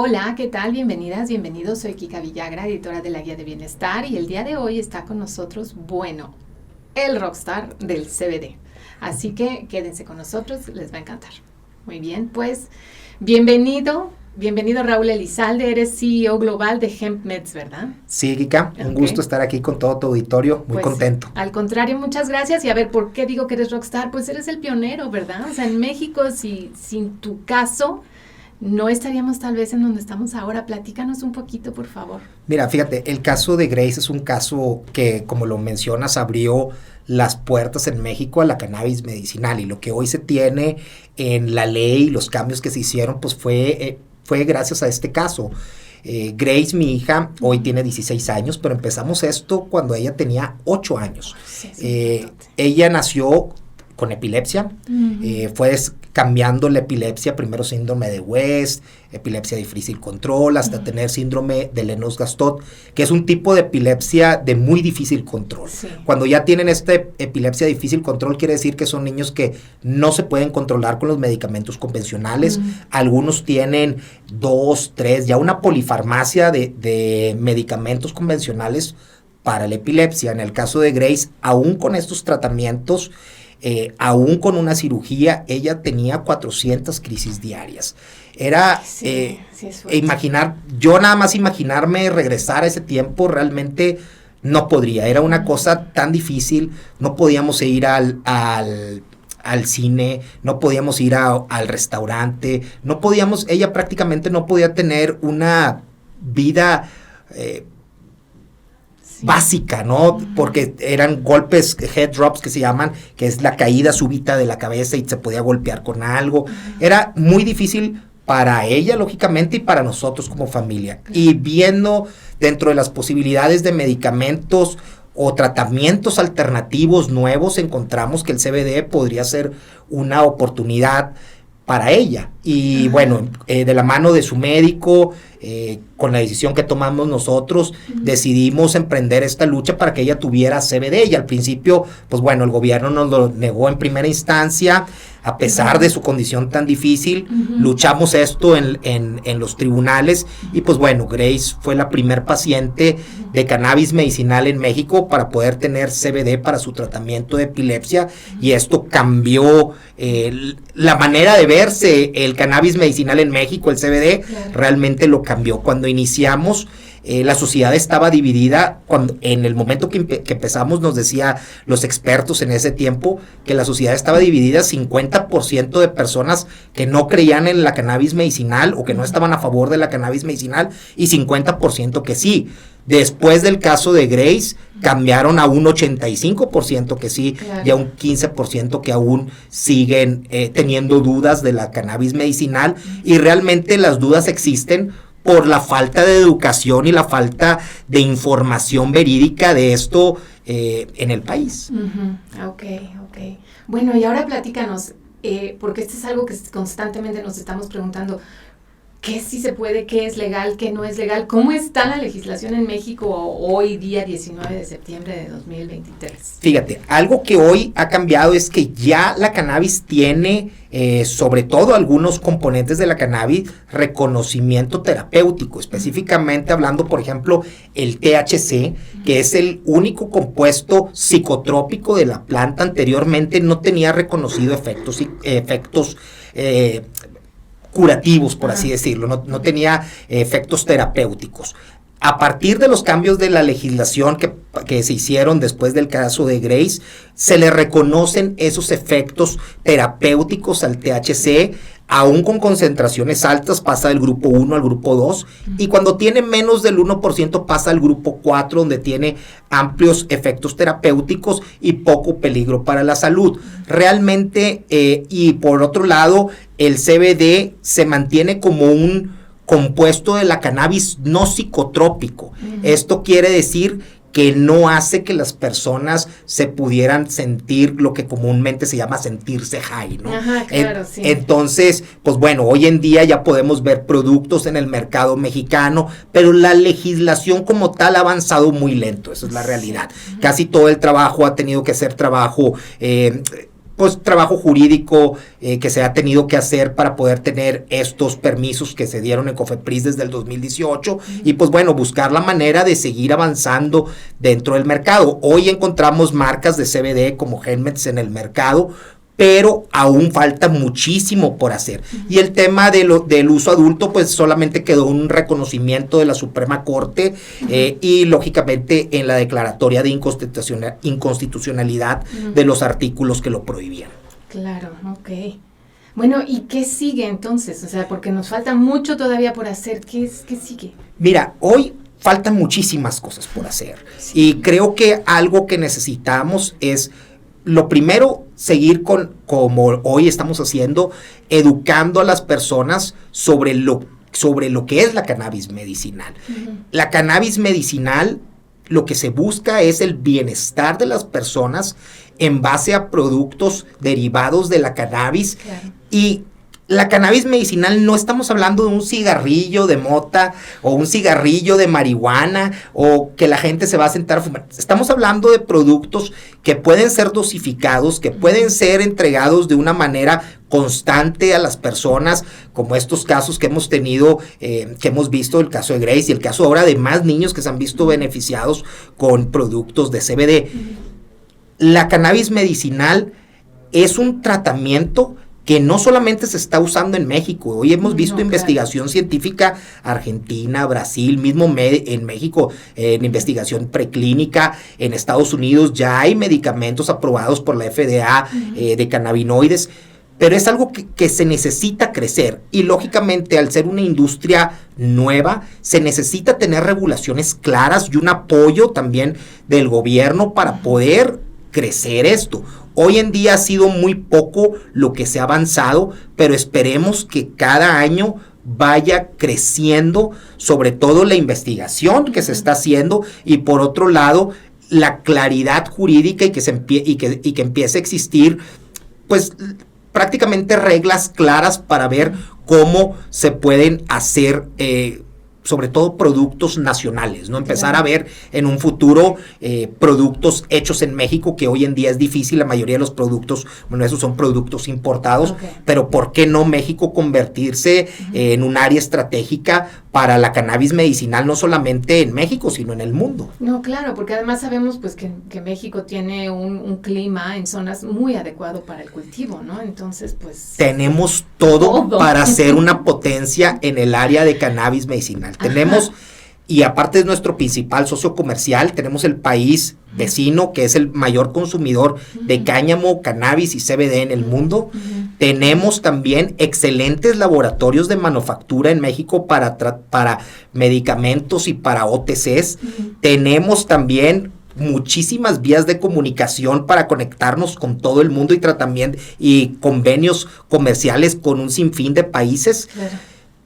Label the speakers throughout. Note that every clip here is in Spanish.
Speaker 1: Hola, ¿qué tal? Bienvenidas, bienvenidos. Soy Kika Villagra, editora de la Guía de Bienestar, y el día de hoy está con nosotros, el rockstar del CBD. Así que quédense con nosotros, les va a encantar. Muy bien, pues bienvenido Raúl Elizalde, eres CEO global de HempMeds, ¿verdad?
Speaker 2: Sí, Kika, un gusto estar aquí con todo tu auditorio, muy contento.
Speaker 1: Al contrario, muchas gracias. Y a ver, ¿por qué digo que eres rockstar? Pues eres el pionero, ¿verdad? O sea, en México, sin tu caso, no estaríamos tal vez en donde estamos ahora. Platícanos un poquito, por favor.
Speaker 2: Mira, fíjate, el caso de Grace es un caso que, como lo mencionas, abrió las puertas en México a la cannabis medicinal, y lo que hoy se tiene en la ley, los cambios que se hicieron, pues fue gracias a este caso. Grace, mi hija, hoy tiene 16 años, pero empezamos esto cuando ella tenía 8 años. Sí, ella nació con epilepsia, fue cambiando la epilepsia, primero síndrome de West, epilepsia de difícil control, hasta tener síndrome de Lennox-Gastaut, que es un tipo de epilepsia de muy difícil control. Sí. Cuando ya tienen esta epilepsia de difícil control, quiere decir que son niños que no se pueden controlar con los medicamentos convencionales. Algunos tienen 2, 3, ya una polifarmacia de medicamentos convencionales para la epilepsia. En el caso de Grace, aún con estos tratamientos, aún con una cirugía, ella tenía 400 crisis diarias. Era yo nada más imaginarme regresar a ese tiempo, realmente no podría. Era una cosa tan difícil, no podíamos ir al cine, no podíamos ir al restaurante, ella prácticamente no podía tener una vida básica, ¿no? Porque eran golpes, head drops que se llaman, que es la caída súbita de la cabeza y se podía golpear con algo. Era muy difícil para ella, lógicamente, y para nosotros como familia. Y viendo dentro de las posibilidades de medicamentos o tratamientos alternativos nuevos, encontramos que el CBD podría ser una oportunidad para ella. Y bueno, de la mano de su médico, con la decisión que tomamos nosotros, decidimos emprender esta lucha para que ella tuviera CBD, y al principio, pues bueno, el gobierno nos lo negó en primera instancia, a pesar de su condición tan difícil. Luchamos esto en los tribunales, y pues bueno, Grace fue la primer paciente de cannabis medicinal en México para poder tener CBD para su tratamiento de epilepsia, y esto cambió la manera de verse el cannabis medicinal en México. El CBD realmente lo cambió. Cuando iniciamos, la sociedad estaba dividida. En el momento que empezamos, nos decía los expertos en ese tiempo que la sociedad estaba dividida, 50% de personas que no creían en la cannabis medicinal o que no estaban a favor de la cannabis medicinal, y 50% que sí. Después del caso de Grace, cambiaron a un 85% que sí, y a un 15% que aún siguen teniendo dudas de la cannabis medicinal, y realmente las dudas existen por la falta de educación y la falta de información verídica de esto en el país.
Speaker 1: Ok. Bueno, y ahora platícanos, porque esto es algo que constantemente nos estamos preguntando. ¿Qué sí se puede? ¿Qué es legal? ¿Qué no es legal? ¿Cómo está la legislación en México hoy día 19 de septiembre de 2023?
Speaker 2: Fíjate, algo que hoy ha cambiado es que ya la cannabis tiene, sobre todo algunos componentes de la cannabis, reconocimiento terapéutico, específicamente hablando, por ejemplo, el THC, que es el único compuesto psicotrópico de la planta. Anteriormente no tenía reconocido efectos curativos, por así decirlo, no tenía efectos terapéuticos. A partir de los cambios de la legislación que se hicieron después del caso de Grace, se le reconocen esos efectos terapéuticos al THC. Aún con concentraciones altas pasa del grupo 1 al grupo 2, y cuando tiene menos del 1% pasa al grupo 4, donde tiene amplios efectos terapéuticos y poco peligro para la salud. Realmente, y por otro lado, el CBD se mantiene como un compuesto de la cannabis no psicotrópico. Esto quiere decir que no hace que las personas se pudieran sentir lo que comúnmente se llama sentirse high, ¿no?
Speaker 1: Ajá, claro, sí.
Speaker 2: Entonces, pues bueno, hoy en día ya podemos ver productos en el mercado mexicano, pero la legislación como tal ha avanzado muy lento, esa es la realidad. Casi todo el trabajo ha tenido que ser trabajo pues trabajo jurídico que se ha tenido que hacer para poder tener estos permisos que se dieron en COFEPRIS desde el 2018 y pues bueno, buscar la manera de seguir avanzando dentro del mercado. Hoy encontramos marcas de CBD como Helmets en el mercado, pero aún falta muchísimo por hacer. Y el tema del uso adulto, pues solamente quedó un reconocimiento de la Suprema Corte y lógicamente en la declaratoria de inconstitucionalidad de los artículos que lo prohibían.
Speaker 1: Claro, ok. Bueno, ¿y qué sigue entonces? O sea, porque nos falta mucho todavía por hacer. ¿Qué sigue?
Speaker 2: Mira, hoy faltan muchísimas cosas por hacer. Sí. Y creo que algo que necesitamos es, lo primero, seguir como hoy estamos haciendo, educando a las personas sobre lo que es la cannabis medicinal. La cannabis medicinal, lo que se busca es el bienestar de las personas en base a productos derivados de la cannabis. Claro. Y la cannabis medicinal no estamos hablando de un cigarrillo de mota o un cigarrillo de marihuana o que la gente se va a sentar a fumar. Estamos hablando de productos que pueden ser dosificados, que pueden ser entregados de una manera constante a las personas, como estos casos que hemos tenido, que hemos visto, el caso de Grace y el caso ahora de más niños que se han visto beneficiados con productos de CBD. La cannabis medicinal es un tratamiento que no solamente se está usando en México. Hoy hemos visto investigación científica argentina, Brasil, mismo en México, en investigación preclínica, en Estados Unidos ya hay medicamentos aprobados por la FDA de cannabinoides, pero es algo que se necesita crecer y lógicamente al ser una industria nueva se necesita tener regulaciones claras y un apoyo también del gobierno para poder crecer esto. Hoy en día ha sido muy poco lo que se ha avanzado, pero esperemos que cada año vaya creciendo, sobre todo la investigación que se está haciendo y por otro lado la claridad jurídica y que empiece a existir pues prácticamente reglas claras para ver cómo se pueden hacer sobre todo productos nacionales, ¿no? Empezar a ver en un futuro productos hechos en México, que hoy en día es difícil, la mayoría de los productos, bueno, esos son productos importados, pero ¿por qué no México convertirse en un área estratégica para la cannabis medicinal, no solamente en México, sino en el mundo?
Speaker 1: No, claro, porque además sabemos pues que México tiene un clima en zonas muy adecuado para el cultivo, ¿no? Entonces, pues...
Speaker 2: Tenemos todo para ser una potencia en el área de cannabis medicinal. Tenemos, y aparte es nuestro principal socio comercial, tenemos el país vecino que es el mayor consumidor de cáñamo, cannabis y CBD en el mundo. Tenemos también excelentes laboratorios de manufactura en México para medicamentos y para OTCs. Tenemos también muchísimas vías de comunicación para conectarnos con todo el mundo y convenios comerciales con un sinfín de países. Claro.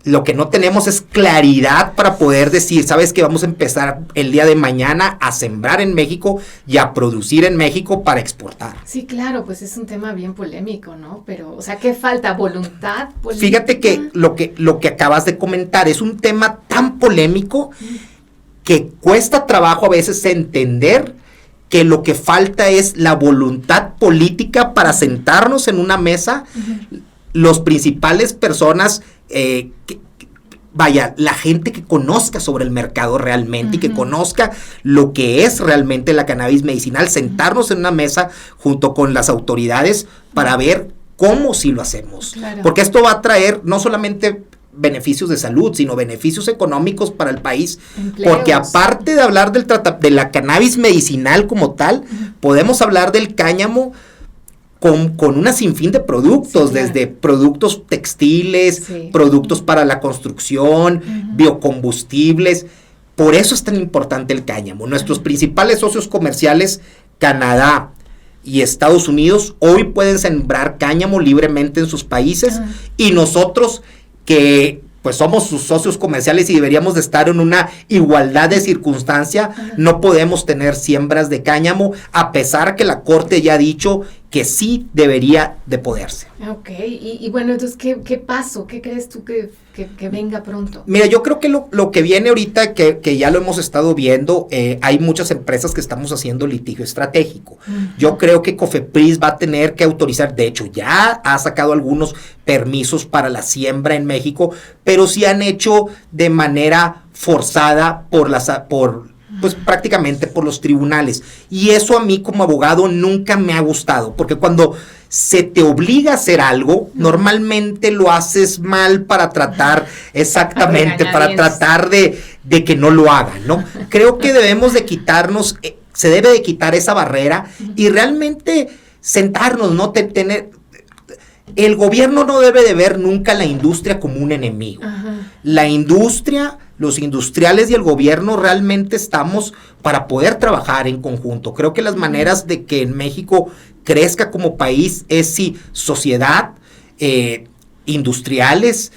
Speaker 2: Lo que no tenemos es claridad para poder decir, ¿sabes qué? Vamos a empezar el día de mañana a sembrar en México y a producir en México para exportar.
Speaker 1: Sí, claro, pues es un tema bien polémico, ¿no? Pero, o sea, ¿qué falta? ¿Voluntad política?
Speaker 2: Fíjate que lo que acabas de comentar es un tema tan polémico que cuesta trabajo a veces entender que lo que falta es la voluntad política para sentarnos en una mesa, los principales personas la gente que conozca sobre el mercado realmente y que conozca lo que es realmente la cannabis medicinal, sentarnos en una mesa junto con las autoridades para ver cómo sí lo hacemos. Claro. Porque esto va a traer no solamente beneficios de salud, sino beneficios económicos para el país. Empleos. Porque aparte de hablar de la cannabis medicinal como tal, podemos hablar del cáñamo con una sinfín de productos, desde productos textiles, productos para la construcción, biocombustibles. Por eso es tan importante el cáñamo. Nuestros principales socios comerciales, Canadá y Estados Unidos, hoy pueden sembrar cáñamo libremente en sus países y nosotros que pues somos sus socios comerciales y deberíamos de estar en una igualdad de circunstancia, no podemos tener siembras de cáñamo, a pesar que la Corte ya ha dicho que sí debería de poderse.
Speaker 1: Ok, y bueno, entonces, ¿qué pasó? ¿Qué crees tú que venga pronto?
Speaker 2: Mira, yo creo que lo que viene ahorita, que ya lo hemos estado viendo, hay muchas empresas que estamos haciendo litigio estratégico. Yo creo que COFEPRIS va a tener que autorizar, de hecho ya ha sacado algunos permisos para la siembra en México, pero sí han hecho de manera forzada pues prácticamente por los tribunales. Y eso a mí como abogado nunca me ha gustado, porque cuando se te obliga a hacer algo, normalmente lo haces mal para tratar, exactamente, para tratar de que no lo hagan, ¿no? Creo que debemos de quitarnos, se debe de quitar esa barrera y realmente sentarnos, ¿no? El gobierno no debe de ver nunca la industria como un enemigo. La industria, los industriales y el gobierno realmente estamos para poder trabajar en conjunto. Creo que las maneras de que en México crezca como país es si sociedad, industriales,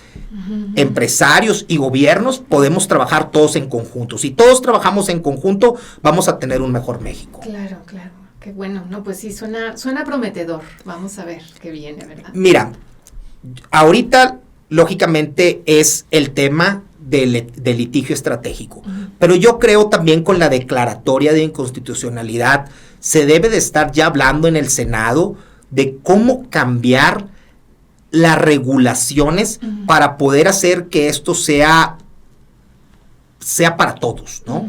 Speaker 2: empresarios y gobiernos podemos trabajar todos en conjunto. Si todos trabajamos en conjunto, vamos a tener un mejor México.
Speaker 1: Claro. Qué bueno, no, pues sí, suena prometedor. Vamos a ver qué viene, ¿verdad?
Speaker 2: Mira, ahorita, lógicamente, es el tema del litigio estratégico. Pero yo creo también con la declaratoria de inconstitucionalidad, se debe de estar ya hablando en el Senado de cómo cambiar las regulaciones para poder hacer que esto sea para todos, ¿no?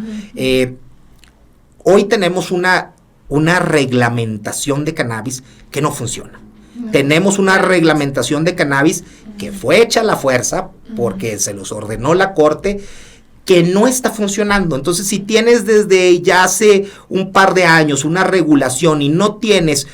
Speaker 2: Hoy tenemos una reglamentación de cannabis que no funciona. Tenemos una reglamentación de cannabis que fue hecha a la fuerza porque se los ordenó la Corte, que no está funcionando. Entonces, si tienes desde ya hace un par de años una regulación y no tienes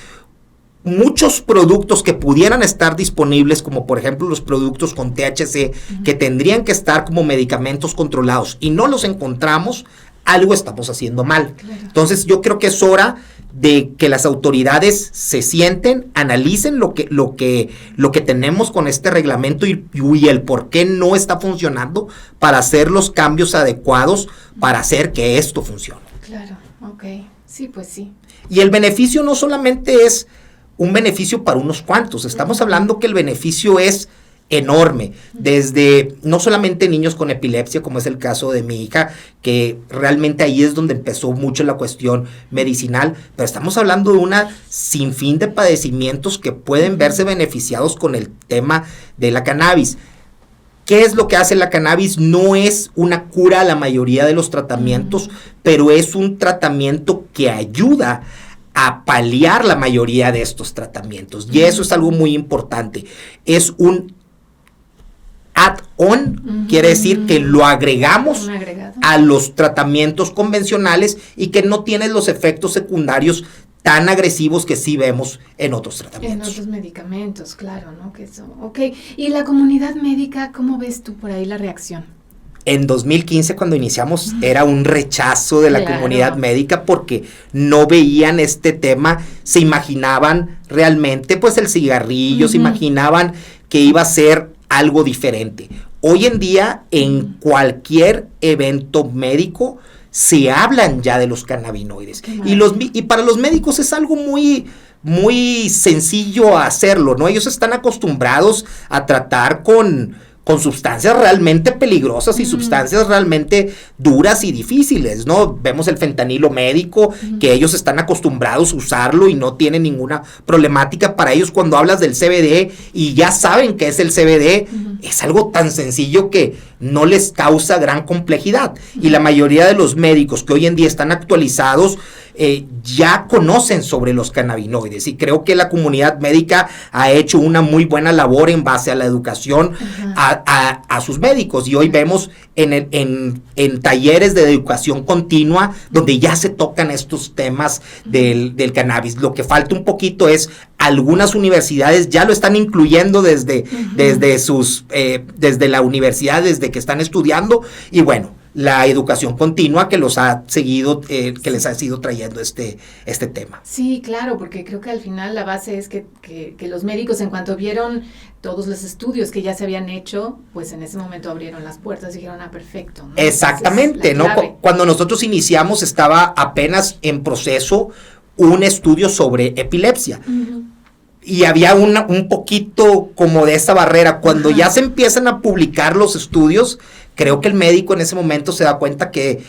Speaker 2: muchos productos que pudieran estar disponibles, como por ejemplo los productos con THC, que tendrían que estar como medicamentos controlados y no los encontramos, algo estamos haciendo mal. Claro. Entonces, yo creo que es hora de que las autoridades se sienten, analicen lo que tenemos con este reglamento y el por qué no está funcionando para hacer los cambios adecuados para hacer que esto funcione.
Speaker 1: Claro, ok. Sí, pues sí.
Speaker 2: Y el beneficio no solamente es un beneficio para unos cuantos, estamos hablando que el beneficio es enorme, desde no solamente niños con epilepsia, como es el caso de mi hija, que realmente ahí es donde empezó mucho la cuestión medicinal, pero estamos hablando de una sinfín de padecimientos que pueden verse beneficiados con el tema de la cannabis. ¿Qué es lo que hace la cannabis? No es una cura a la mayoría de los tratamientos, pero es un tratamiento que ayuda a paliar la mayoría de estos tratamientos, y eso es algo muy importante. Es un add-on, quiere decir que lo agregamos a los tratamientos convencionales y que no tiene los efectos secundarios tan agresivos que sí vemos en otros tratamientos.
Speaker 1: En otros medicamentos, claro, ¿no? Que eso, ok. ¿Y la comunidad médica, cómo ves tú por ahí la reacción?
Speaker 2: En 2015, cuando iniciamos, era un rechazo de la comunidad médica porque no veían este tema, se imaginaban realmente, pues, el cigarrillo, se imaginaban que iba a ser algo diferente. Hoy en día, en cualquier evento médico, se hablan ya de los cannabinoides. Y para los médicos es algo muy, muy sencillo hacerlo, ¿no? Ellos están acostumbrados a tratar con sustancias realmente peligrosas y sustancias realmente duras y difíciles, ¿no? Vemos el fentanilo médico, que ellos están acostumbrados a usarlo y no tienen ninguna problemática. Para ellos, cuando hablas del CBD y ya saben qué es el CBD, es algo tan sencillo que no les causa gran complejidad. Y la mayoría de los médicos que hoy en día están actualizados ya conocen sobre los cannabinoides, y creo que la comunidad médica ha hecho una muy buena labor en base a la educación a sus médicos, y hoy vemos en talleres de educación continua donde ya se tocan estos temas del cannabis. Lo que falta un poquito es, algunas universidades ya lo están incluyendo desde la universidad, desde que están estudiando, y bueno, la educación continua que los ha seguido, que les ha sido trayendo este tema.
Speaker 1: Sí, claro, porque creo que al final la base es que los médicos, en cuanto vieron todos los estudios que ya se habían hecho, pues en ese momento abrieron las puertas y dijeron, perfecto, ¿no?
Speaker 2: Exactamente, ¿no? Cuando nosotros iniciamos estaba apenas en proceso un estudio sobre epilepsia. Y había un poquito como de esa barrera. Cuando ya se empiezan a publicar los estudios, creo que el médico en ese momento se da cuenta que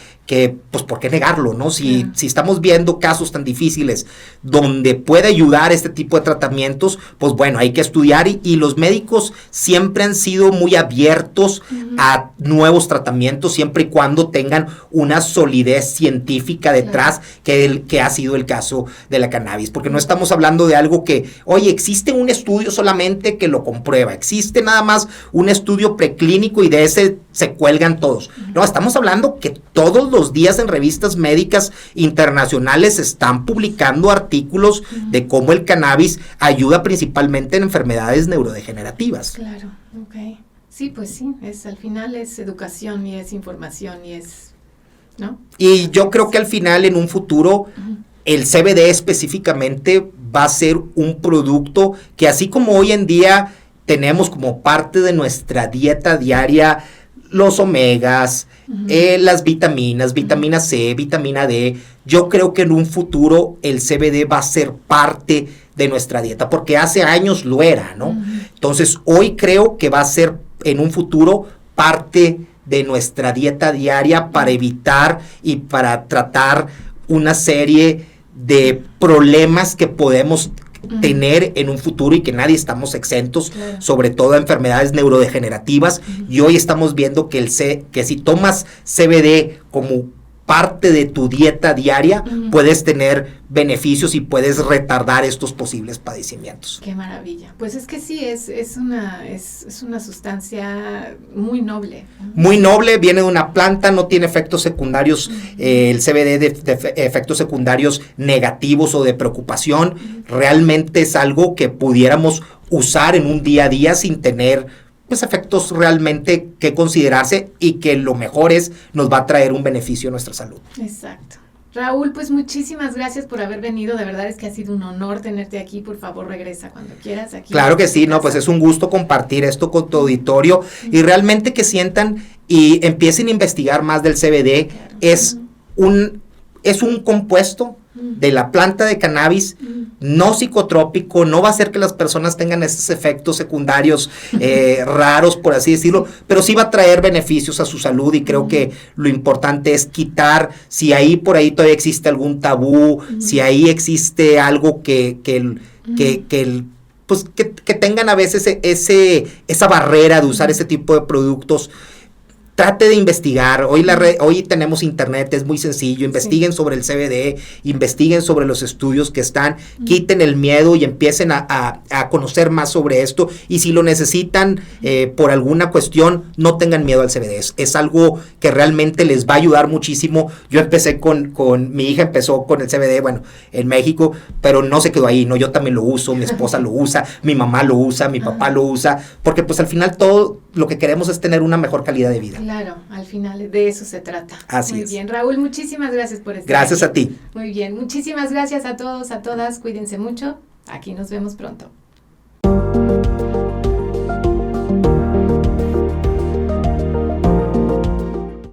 Speaker 2: pues, ¿por qué negarlo, no? Si estamos viendo casos tan difíciles donde puede ayudar este tipo de tratamientos, pues bueno, hay que estudiar y los médicos siempre han sido muy abiertos a nuevos tratamientos, siempre y cuando tengan una solidez científica detrás, que ha sido el caso de la cannabis, porque no estamos hablando de algo que, oye, existe un estudio solamente que lo comprueba, existe nada más un estudio preclínico y de ese se cuelgan todos. No, estamos hablando que todos los días en revistas médicas internacionales están publicando artículos de cómo el cannabis ayuda principalmente en enfermedades neurodegenerativas.
Speaker 1: Claro, ok. Sí, pues sí, al final es educación y es información y es, ¿no?
Speaker 2: Y yo creo que al final, en un futuro, el CBD específicamente va a ser un producto que, así como hoy en día tenemos como parte de nuestra dieta diaria los omegas, las vitaminas, vitamina C, vitamina D, yo creo que en un futuro el CBD va a ser parte de nuestra dieta, porque hace años lo era, ¿no? Entonces, hoy creo que va a ser en un futuro parte de nuestra dieta diaria para evitar y para tratar una serie de problemas que podemos tener en un futuro y que nadie estamos exentos, sobre todo a enfermedades neurodegenerativas. Y hoy estamos viendo que si tomas CBD como parte de tu dieta diaria, puedes tener beneficios y puedes retardar estos posibles padecimientos.
Speaker 1: Qué maravilla. Pues es que sí, es una sustancia muy noble.
Speaker 2: Muy noble, viene de una planta, no tiene efectos secundarios, el CBD de efectos secundarios negativos o de preocupación. Realmente es algo que pudiéramos usar en un día a día sin tener pues efectos realmente que considerarse, y que lo mejor nos va a traer un beneficio a nuestra salud.
Speaker 1: Exacto. Raúl, pues muchísimas gracias por haber venido, de verdad es que ha sido un honor tenerte aquí, por favor regresa cuando quieras aquí.
Speaker 2: Claro que sí, no, pues es un gusto compartir esto con tu auditorio y realmente que sientan y empiecen a investigar más del CBD. Claro. Es un compuesto de la planta de cannabis, no psicotrópico, no va a hacer que las personas tengan esos efectos secundarios raros, por así decirlo, pero sí va a traer beneficios a su salud, y creo que lo importante es quitar, si ahí por ahí todavía existe algún tabú, si ahí existe algo que tengan a veces esa barrera de usar ese tipo de productos. Trate de investigar. Hoy tenemos internet, es muy sencillo. Investiguen sobre el CBD, investiguen sobre los estudios que están, quiten el miedo y empiecen a conocer más sobre esto. Y si lo necesitan por alguna cuestión, no tengan miedo al CBD. Es algo que realmente les va a ayudar muchísimo. Yo empecé mi hija empezó con el CBD, bueno, en México, pero no se quedó ahí, ¿no? Yo también lo uso, mi esposa lo usa, mi mamá lo usa, mi papá lo usa, porque pues al final todo lo que queremos es tener una mejor calidad de vida.
Speaker 1: Claro, al final de eso se trata.
Speaker 2: Así es.
Speaker 1: Muy bien, Raúl, muchísimas gracias por estar
Speaker 2: Gracias
Speaker 1: aquí.
Speaker 2: A ti.
Speaker 1: Muy bien, muchísimas gracias a todos, a todas, cuídense mucho, aquí nos vemos pronto.